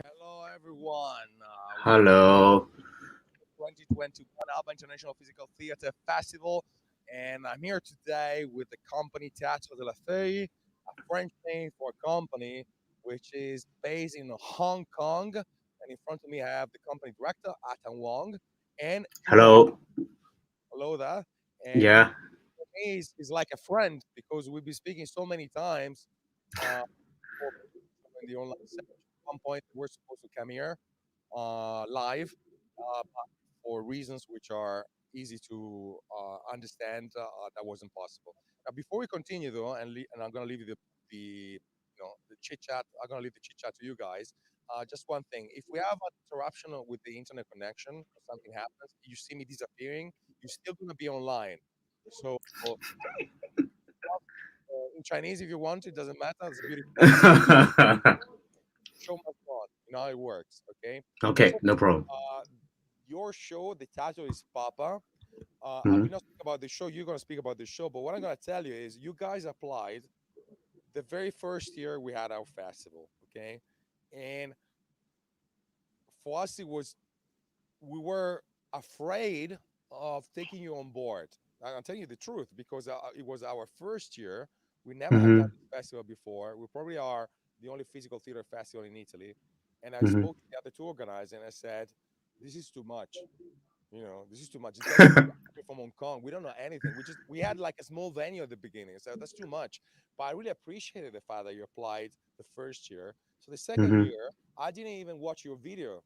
Hello, everyone. Welcome Hello. to 2021 Alba International Physical Theatre Festival. And I'm here today with the company Théâtre de la Feuille, a French name for a company which is based in Hong Kong. And in front of me, I have the company director, Atan Wong, and Yuen. Hello. Hello there. And Yuen Yeah. for me is like a friend because we've been speaking so many times uh, for in the online session. At one point, we're supposed to come here live, but for reasons which are easy to understand, that wasn't possible. Now, before we continue though, and I'm going to leave you the chit chat. I'm going to leave the chit chat to you guys. Just one thing: if we have an interruption with the internet connection or something happens, you see me disappearing, you're still going to be online. So in Chinese, if you want, it doesn't matter. It's a beautiful show must go on. You know how it works. Okay. Okay, So no problem. your show, the title is Papa. I Mhm. will not speak about the show. You're going to speak about the show. But what I'm going to tell you is you guys applied the very first year we had our festival. Okay. And for us, we were afraid of taking you on board. I'm telling you the truth because it was our first year. We never had done Mhm. this festival before. We probably are the only physical theater festival in Italy. And I Mhm. spoke to the other two organizers and I said, this is too much. This is too much. Especially from Hong Kong. We don't know anything. We had like a small venue at the beginning. So that's too much. But I really appreciated the fact that you applied the first year. So the second Mhm. year, I didn't even watch your video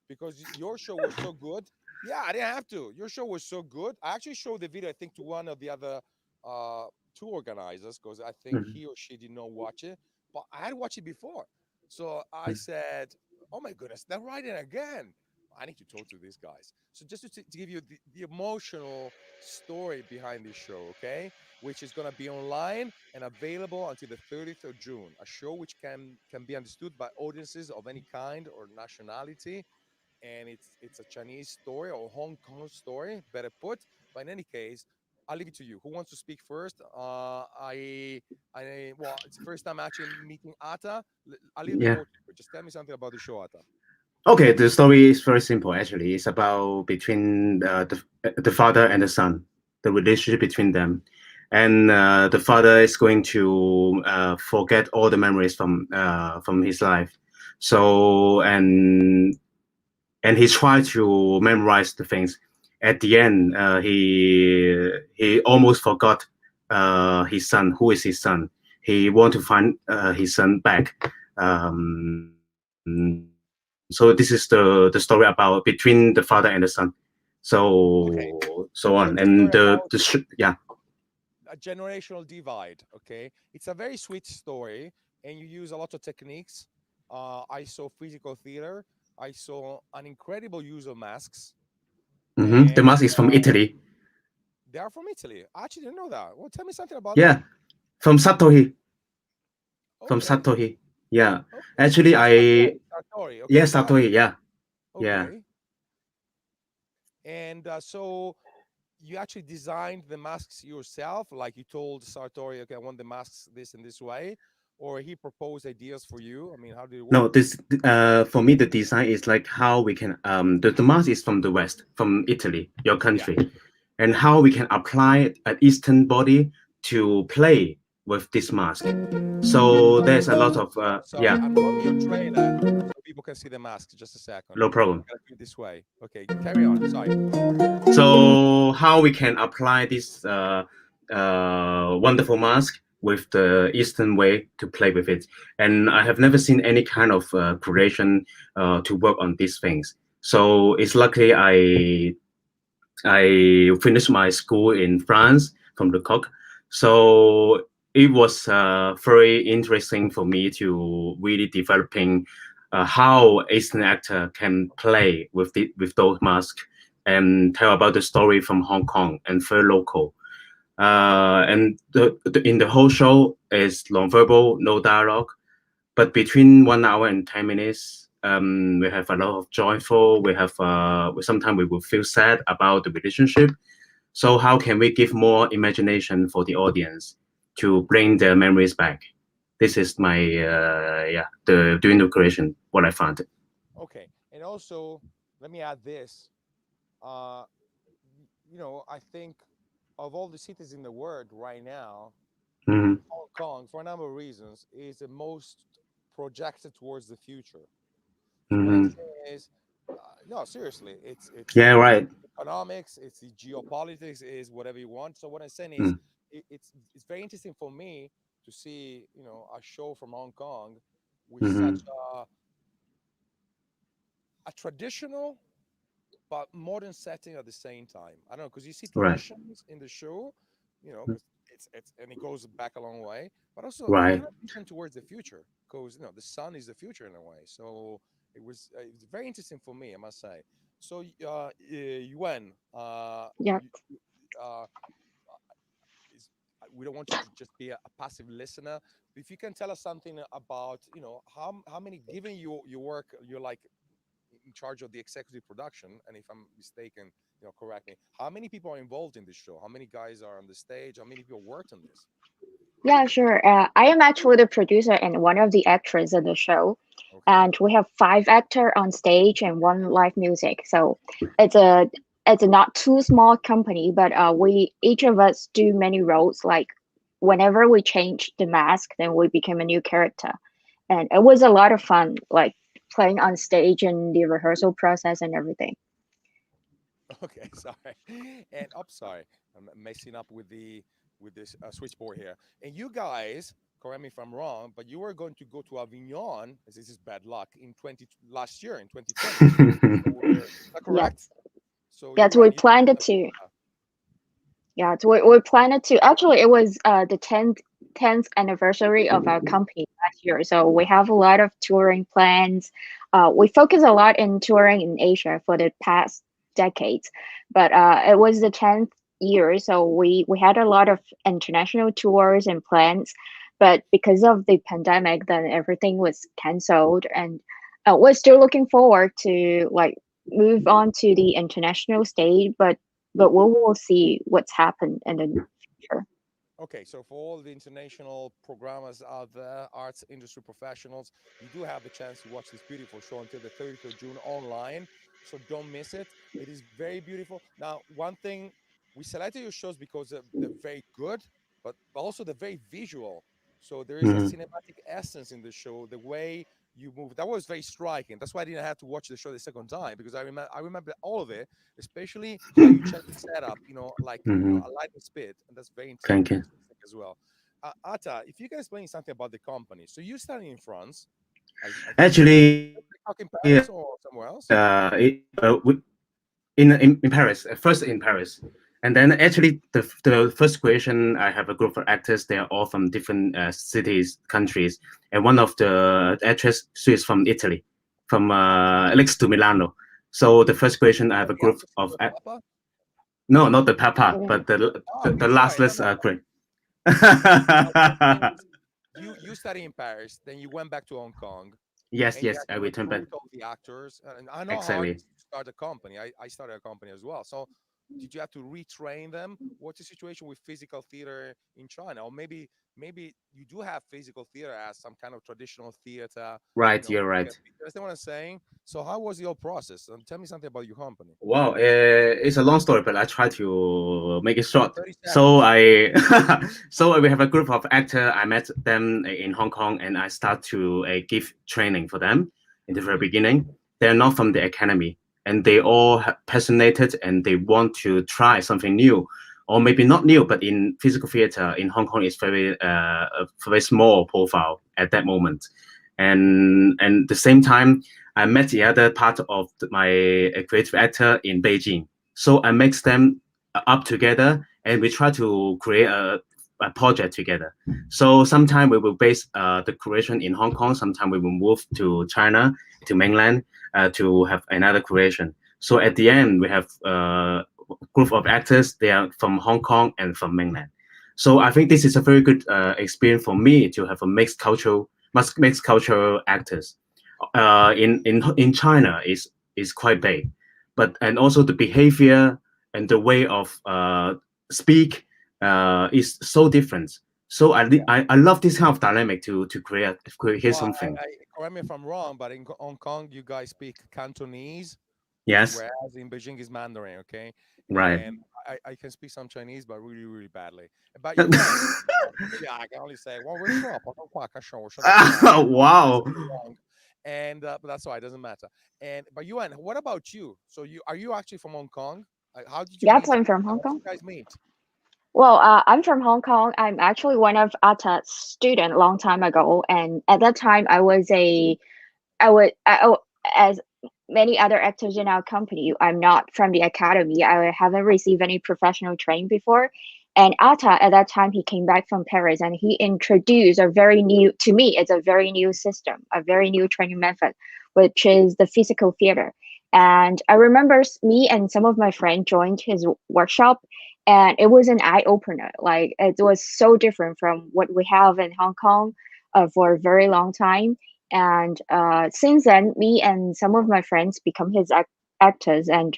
because your show was so good. Yeah, I didn't have to. Your show was so good. I actually showed the video, I think, to one of the other uh, two organizers because I think Mhm. he or she did not watch it, but I had watched it before. So I said, "Oh my goodness, they're writing again. I need to talk to these guys." So just to give you the emotional story behind this show, okay, which is going to be online and available until the 30th of June. A show which can be understood by audiences of any kind or nationality, and it's a Chinese story or Hong Kong story, better put. But in any case, I'll leave it to you. Who wants to speak first? Well, it's the first time actually meeting Ata. I'll leave the Yeah. floor to you. Just tell me something about the show, Ata. Okay, the story is very simple actually. It's about between the father and the son, the relationship between them. And the father is going to forget all the memories from his life. So and he tried to memorize the things. At the end, he almost forgot his son. Who is his son? He want to find his son back. So this is the story about between the father and the son. Okay, So on, so it's a and story about yeah. a generational divide. Okay, it's a very sweet story, and you use a lot of techniques. I saw physical theater. I saw an incredible use of masks, The and mask is from Italy. they are from Italy. I actually didn't know that. Well, tell me something about that. Yeah, from Satohi. From Okay, Satohi. Yeah, okay. actually, Sartori. Okay, yeah, go ahead. Satohi. Yeah, yeah. Okay, and so you actually designed the masks yourself, like you told Sartori, okay, I want the masks this and this way, or he proposed ideas for you. I mean, how did it No, work? this for me the design is like how we can the mask is from the West, from Italy, your Yeah, country, and how we can apply an Eastern body to play with this mask. So there's a lot of sorry, yeah, I'm drawing your trailer so people can see the mask. Just a second. no problem. Gotta do it this way. Okay, carry on. Sorry. So how we can apply this wonderful mask with the Eastern way to play with it, and I have never seen any kind of creation to work on these things. So it's lucky I finished my school in France from the Coq. So it was very interesting for me to really developing how Asian actor can play with those masks and tell about the story from Hong Kong and very local. And in the whole show is non-verbal, no dialogue, but between 1 hour and 10 minutes, we have a lot of joyful. We have sometimes we will feel sad about the relationship. So how can we give more imagination for the audience to bring their memories back? This is my during the creation what I found. Okay, and also let me add this. Uh, I think of all the cities in the world right now, Mm-hmm. Hong Kong, for a number of reasons, is the most projected towards the future. So what I'm Mm-hmm. saying is, no, seriously, it's Yeah, right. economics, it's the geopolitics, is whatever you want. So what I'm saying is, Mm. it's very interesting for me to see, a show from Hong Kong with Mm-hmm. such a traditional but modern setting at the same time. I don't know, because you see Right, traditions in the show, because it's and it goes back a long way, but also a right, kind of vision towards the future, because the sun is the future in a way. So it was very interesting for me, I must say. So Yuen, Yeah. uh, is, we don't want you to just be a passive listener. If you can tell us something about, how many, given your work, you're like in charge of the executive production, and if I'm mistaken, correct me. How many people are involved in this show? How many guys are on the stage? How many people worked on this? Yeah, sure. I am actually the producer and one of the actors of the show, Okay. and we have five actors on stage and one live music. So it's a it's a not too small company, but we each of us do many roles. Like whenever we change the mask, then we become a new character, and it was a lot of fun, like playing on stage and the rehearsal process and everything. Okay, sorry. And I'm sorry, I'm messing up with this switchboard here. And you guys, correct me if I'm wrong, but you were going to go to Avignon, as this is bad luck, in 20 last year in 2020. So is that correct? Yes, So you yes, we went. You planned it to. Yeah, so we planned it to actually it was the 10th anniversary of our company last year. So we have a lot of touring plans. We focus a lot in touring in Asia for the past decades, but it was the 10th year, so we had a lot of international tours and plans. But because of the pandemic, then everything was canceled, and we're still looking forward to like move on to the international stage, but we will see what's happened in the future. Okay, so for all the international programmers out there, arts industry professionals, you do have the chance to watch this beautiful show until the 30th of June online. So don't miss it. It is very beautiful. Now, one thing, we selected your shows because they're very good, but also they're very visual. So there is a Mhm. cinematic essence in the show, the way you move. That was very striking. That's why I didn't have to watch the show the second time, because I remember all of it, especially how you change the setup, like Mhm. a lightning speed, and that's very Thank you. interesting as well. Atta, if you can explain something about the company. So you started in France, I think so. Actually, In Paris or somewhere else? in Paris, first in Paris, and then actually the first creation I have a group of actors. They are all from different cities, countries, and one of the actress she is from Italy, from next to Milano. So the first creation I have Oh, a the group actress from of the Papa? no, not the Papa, Yeah. but the Oh, the, okay, the sorry. last No, list no. great. What I'm saying is, you study in Paris, then you went back to Hong Kong, Yes, and you yes, had I to returned back recruit all the actors. And I know how it exactly. is to start a company. I started a company as well. So did you have to retrain them? What's the situation with physical theater in China? Or maybe you do have physical theater as some kind of traditional theater, Right, you're you right. understand what I'm saying? So how was your process? Tell me something about your company. Wow, it's a long story, but I try to make it short. 30 So seconds. I, so we have a group of actor. I met them in Hong Kong, and I start to give training for them in the very Hmm. beginning. They're not from the academy, and they all passionate and they want to try something new, or maybe not new, but in physical theater in Hong Kong is very a very small profile at that moment, and the same time I met the other part of my creative actor in Beijing. So I mix them up together and we try to create a project together. So sometime we will base the creation in Hong Kong. Sometime we will move to China, to mainland, to have another creation. So at the end, we have group of actors. They are from Hong Kong and from mainland. So I think this is a very good experience for me to have a mixed cultural actors. In China is quite big, but and also the behavior and the way of speak is so different. So Yeah. I love this kind of dynamic to create Well, something. correct me if I'm wrong, but in Hong Kong, you guys speak Cantonese, Yes, whereas in Beijing is Mandarin, okay? right. And I can speak some Chinese, but really, really badly. But Yuan, yeah, I can only say, well, we're sure, Wow. wrong. And but that's why it doesn't matter. And but Yuan, what about you? So are you actually from Hong Kong? How did you Yes, meet? I'm from How Hong did Kong. you guys meet? Well, I'm from Hong Kong. I'm actually one of Atta's student long time ago, and at that time as many other actors in our company, I'm not from the academy. I haven't received any professional training before. And Atta, at that time, he came back from Paris and he introduced a very new, to me, it's a very new system, a very new training method, which is the physical theater. And I remember me and some of my friends joined his workshop, and it was an eye opener. Like it was so different from what we have in Hong Kong for a very long time. And since then, me and some of my friends become his actors, and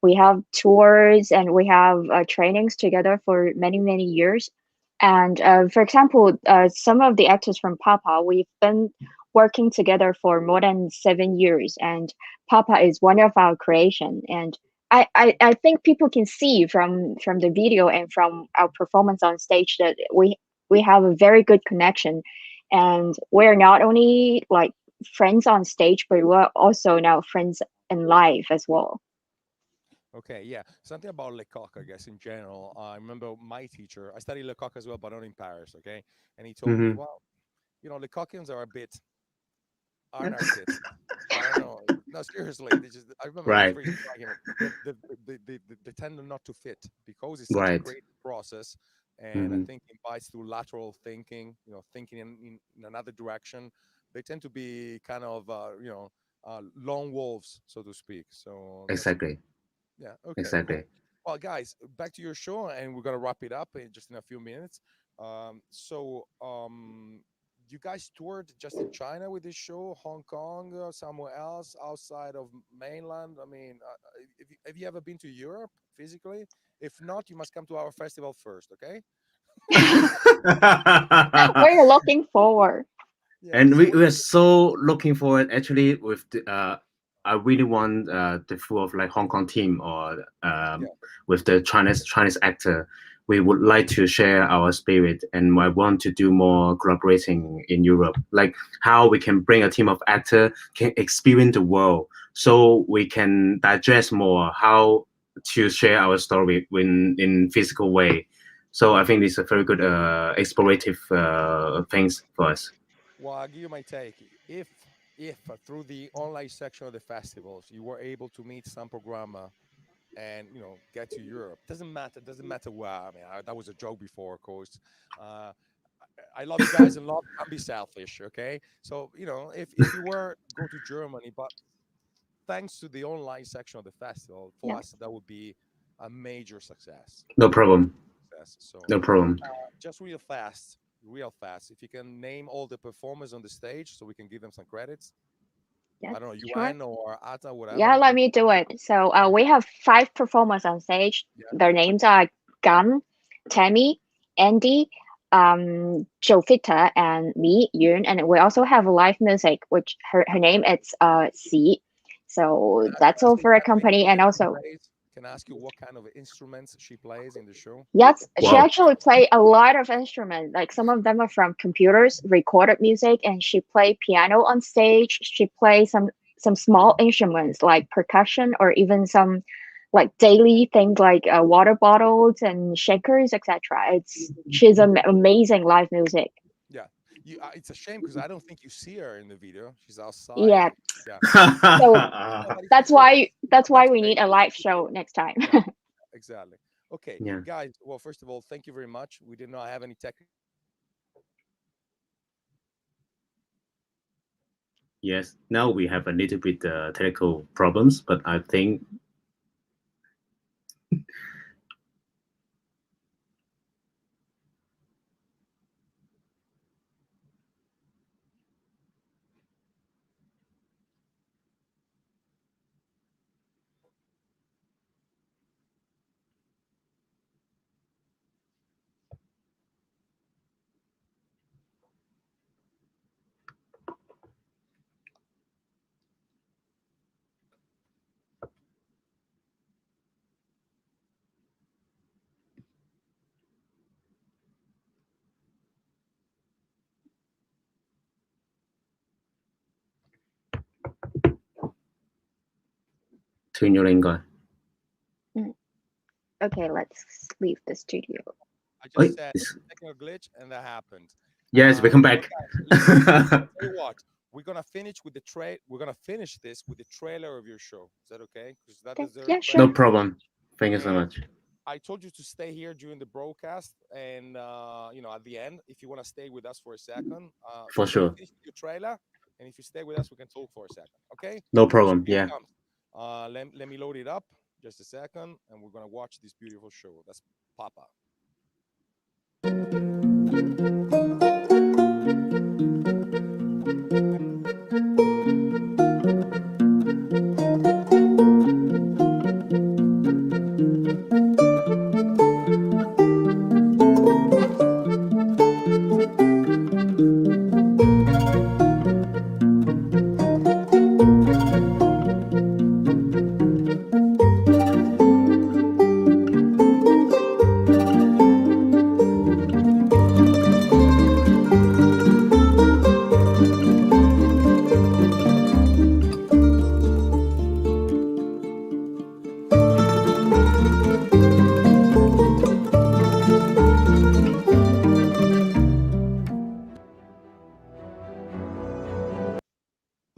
we have tours and we have trainings together for many, many years. And for example, some of the actors from Papa, we've been working together for more than 7 years, and Papa is one of our creation. And I think people can see from the video and from our performance on stage that we have a very good connection, and we're not only like friends on stage, but we're also now friends in life as well. Okay, yeah. Something about Lecoq, I guess, in general. I remember my teacher, I studied Lecoq as well, but not in Paris, okay? And he told me, Hmm. well, Lecoqians are a bit anarchist. I don't know. No, seriously, I remember it was Right, very striking. They tend not to fit because it's such a right. great process. And I Hmm. think invites through lateral thinking, thinking in another direction. They tend to be kind of, lone wolves, so to speak. So that's Exactly, yeah. Okay. Cool. exactly. Well, guys, back to your show, and we're gonna wrap it up in just in a few minutes. You guys toured just in China with this show, Hong Kong, somewhere else outside of mainland. I mean, have you ever been to Europe physically? If not, you must come to our festival first. Okay. We're looking forward. Yeah. And So we are so looking forward actually with I really want the full of like Hong Kong team or yeah. with the Chinese actor. We would like to share our spirit, and I want to do more collaborating in Europe, like how we can bring a team of actor can experience the world, so we can digest more how to share our story in physical way. So I think this is a very good explorative things for us. Well, I'll give you my take. If through the online section of the festivals you were able to meet some programmer and get to Europe. Doesn't matter where. I mean, that was a joke before, of course. Uh, I love you guys and love. Can't be selfish, okay? So if you were go to Germany, but thanks to the online section of the festival, for Yeah. us that would be a major success. No A major problem. success. So No problem. just real fast. If you can name all the performers on the stage, so we can give them some credits. Yes, I don't know, sure. Yuan or Ata, Yeah, whatever. let me do it. So we have five performers on stage. Yeah. Their names are Gan, Tammy, Andy, Jovita, and me, Yun. And we also have live music, which her name is Si. So Can that's I ask all the for a kind of company. And instruments she also, plays? Can I ask you what kind of instruments she plays in the show? yes, she Wow. actually play a lot of instruments. Like some of them are from computers, recorded music, and she play piano on stage. She plays some small instruments like percussion or even some like daily things like water bottles and shakers, etc. She's an amazing live music. Yeah, it's a shame because I don't think you see her in the video. She's outside. Yeah, Yeah, so no, but it's that's okay. why Next we day, need a live show next time. yeah, exactly. Okay, Yeah. guys. Well, first of all, thank you very much. We did not have any tech. Yes. Now we have a little bit technical problems, but I think 斷咗啦應該。Okay, let's leave the studio. I Oi, just said it's- technical glitch, and that happened. Yes, we come So back. guys, listen, tell you what, we're gonna finish with the We're gonna finish this with the trailer of your show. Is that okay? Because that Okay, deserves yeah, No sure. problem. Thank you so And much. I told you to stay here during the broadcast, and you know, at the end, if you want to stay with us for a second, For we're gonna sure. finish with your trailer, and if you stay with us, we can talk for a second. Okay? No So problem. here it Yeah. comes. Let me load it up just a second, and we're gonna watch this beautiful show. That's Papa.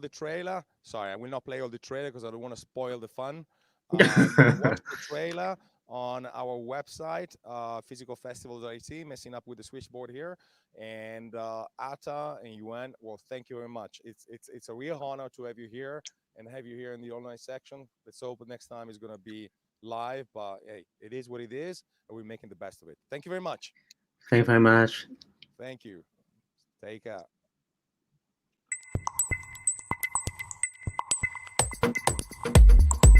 The trailer. Sorry, I will not play all the trailer because I don't want to spoil the fun. You can watch the trailer on our website, physicalfestival.it, messing up with the switchboard here. And Ata and Yuan, well, thank you very much. It's a real honor to have you here and have you here in the online section. Let's hope next time is going to be live, but hey, it is what it is, and we're making the best of it. Thank you very much. Thank you very much. Thank you. Take care.